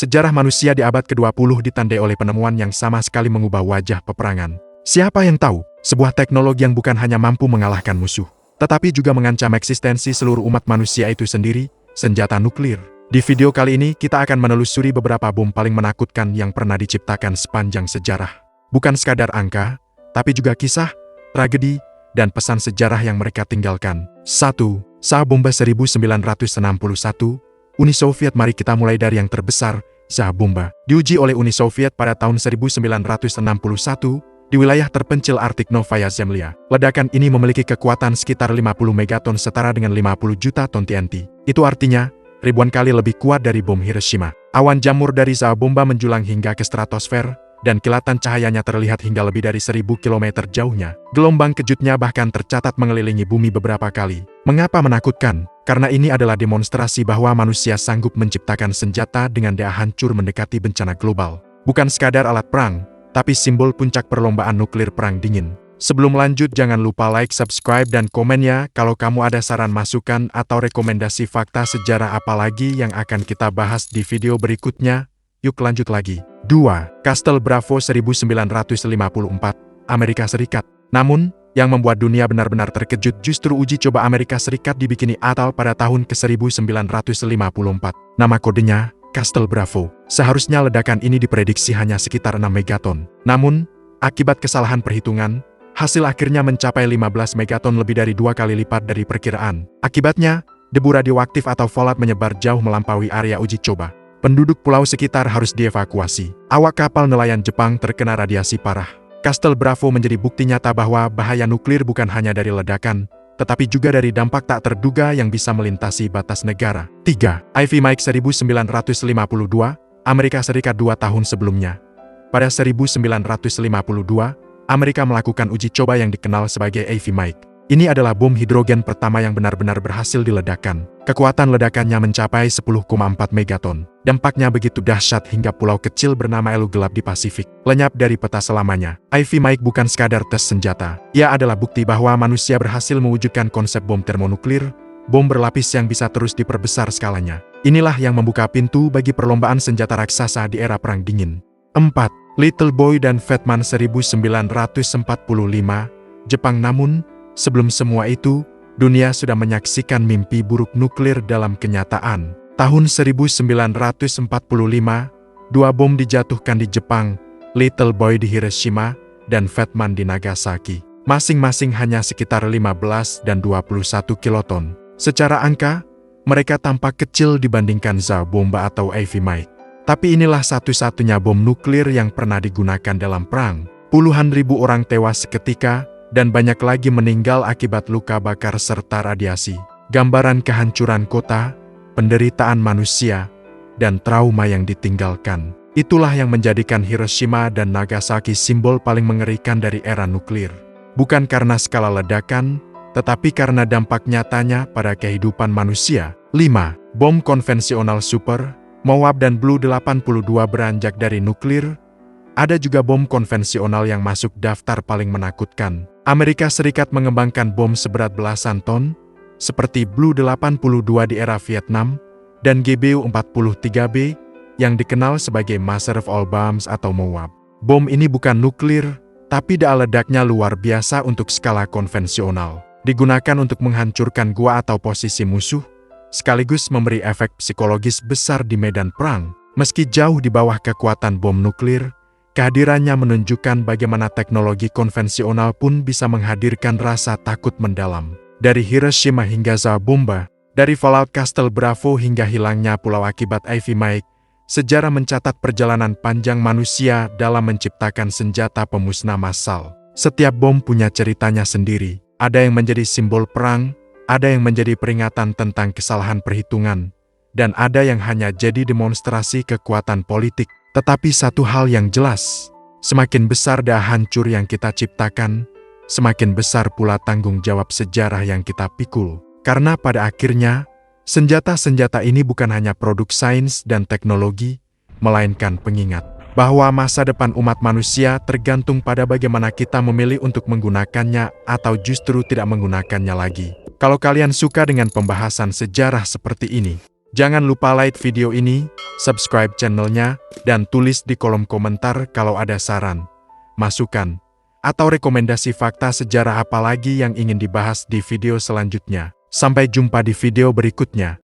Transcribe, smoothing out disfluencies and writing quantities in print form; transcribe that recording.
Sejarah manusia di abad ke-20 ditandai oleh penemuan yang sama sekali mengubah wajah peperangan. Siapa yang tahu, sebuah teknologi yang bukan hanya mampu mengalahkan musuh, tetapi juga mengancam eksistensi seluruh umat manusia itu sendiri, senjata nuklir. Di video kali ini, kita akan menelusuri beberapa bom paling menakutkan yang pernah diciptakan sepanjang sejarah. Bukan sekadar angka, tapi juga kisah, tragedi, dan pesan sejarah yang mereka tinggalkan. 1. Tsar-Bomba 1961, Uni Soviet. Mari kita mulai dari yang terbesar, Tsar-Bomba. Diuji oleh Uni Soviet pada tahun 1961, di wilayah terpencil Arktik Novaya Zemlya. Ledakan ini memiliki kekuatan sekitar 50 megaton setara dengan 50 juta ton TNT. Itu artinya, ribuan kali lebih kuat dari bom Hiroshima. Awan jamur dari Tsar-Bomba menjulang hingga ke stratosfer, dan kilatan cahayanya terlihat hingga lebih dari 1000 km jauhnya. Gelombang kejutnya bahkan tercatat mengelilingi bumi beberapa kali. Mengapa menakutkan? Karena ini adalah demonstrasi bahwa manusia sanggup menciptakan senjata dengan daya hancur mendekati bencana global. Bukan sekadar alat perang, tapi simbol puncak perlombaan nuklir perang dingin. Sebelum lanjut, jangan lupa like, subscribe, dan komen ya kalau kamu ada saran masukan atau rekomendasi fakta sejarah apalagi yang akan kita bahas di video berikutnya. Yuk lanjut lagi. 2. Castle Bravo 1954, Amerika Serikat. Namun, yang membuat dunia benar-benar terkejut justru uji coba Amerika Serikat di Bikini Atoll pada tahun ke-1954. Nama kodenya, Castle Bravo. Seharusnya ledakan ini diprediksi hanya sekitar 6 megaton. Namun, akibat kesalahan perhitungan, hasil akhirnya mencapai 15 megaton, lebih dari 2 kali lipat dari perkiraan. Akibatnya, debu radioaktif atau fallout menyebar jauh melampaui area uji coba. Penduduk pulau sekitar harus dievakuasi. Awak kapal nelayan Jepang terkena radiasi parah. Castle Bravo menjadi bukti nyata bahwa bahaya nuklir bukan hanya dari ledakan, tetapi juga dari dampak tak terduga yang bisa melintasi batas negara. 3. Ivy Mike 1952, Amerika Serikat. 2 tahun sebelumnya, pada 1952, Amerika melakukan uji coba yang dikenal sebagai Ivy Mike. Ini adalah bom hidrogen pertama yang benar-benar berhasil diledakkan. Kekuatan ledakannya mencapai 10,4 megaton. Dampaknya begitu dahsyat hingga pulau kecil bernama Elu Gelap di Pasifik lenyap dari peta selamanya. Ivy Mike bukan sekadar tes senjata. Ia adalah bukti bahwa manusia berhasil mewujudkan konsep bom termonuklir, bom berlapis yang bisa terus diperbesar skalanya. Inilah yang membuka pintu bagi perlombaan senjata raksasa di era Perang Dingin. 4. Little Boy dan Fat Man 1945, Jepang. Namun, sebelum semua itu, dunia sudah menyaksikan mimpi buruk nuklir dalam kenyataan. Tahun 1945, 2 bom dijatuhkan di Jepang, Little Boy di Hiroshima, dan Fat Man di Nagasaki. Masing-masing hanya sekitar 15 dan 21 kiloton. Secara angka, mereka tampak kecil dibandingkan Tsar-Bomba atau Ivy Mike. Tapi inilah satu-satunya bom nuklir yang pernah digunakan dalam perang. Puluhan ribu orang tewas seketika, dan banyak lagi meninggal akibat luka bakar serta radiasi. Gambaran kehancuran kota, penderitaan manusia, dan trauma yang ditinggalkan. Itulah yang menjadikan Hiroshima dan Nagasaki simbol paling mengerikan dari era nuklir. Bukan karena skala ledakan, tetapi karena dampak nyatanya pada kehidupan manusia. 5. Bom konvensional super, Moab dan Blue 82 beranjak dari nuklir. Ada juga bom konvensional yang masuk daftar paling menakutkan. Amerika Serikat mengembangkan bom seberat belasan ton, seperti Blue 82 di era Vietnam, dan GBU-43B, yang dikenal sebagai Master of All Bombs atau Moab. Bom ini bukan nuklir, tapi daya ledaknya luar biasa untuk skala konvensional. Digunakan untuk menghancurkan gua atau posisi musuh, sekaligus memberi efek psikologis besar di medan perang. Meski jauh di bawah kekuatan bom nuklir, kehadirannya menunjukkan bagaimana teknologi konvensional pun bisa menghadirkan rasa takut mendalam. Dari Hiroshima hingga Tsar-Bomba, dari fallout Castle Bravo hingga hilangnya pulau akibat Ivy Mike, sejarah mencatat perjalanan panjang manusia dalam menciptakan senjata pemusnah massal. Setiap bom punya ceritanya sendiri. Ada yang menjadi simbol perang, ada yang menjadi peringatan tentang kesalahan perhitungan, dan ada yang hanya jadi demonstrasi kekuatan politik. Tetapi satu hal yang jelas, semakin besar daya hancur yang kita ciptakan, semakin besar pula tanggung jawab sejarah yang kita pikul. Karena pada akhirnya, senjata-senjata ini bukan hanya produk sains dan teknologi, melainkan pengingat bahwa masa depan umat manusia tergantung pada bagaimana kita memilih untuk menggunakannya atau justru tidak menggunakannya lagi. Kalau kalian suka dengan pembahasan sejarah seperti ini, Jangan lupa like video ini, subscribe channelnya, dan tulis di kolom komentar kalau ada saran, masukan, atau rekomendasi fakta sejarah apa lagi yang ingin dibahas di video selanjutnya. Sampai jumpa di video berikutnya.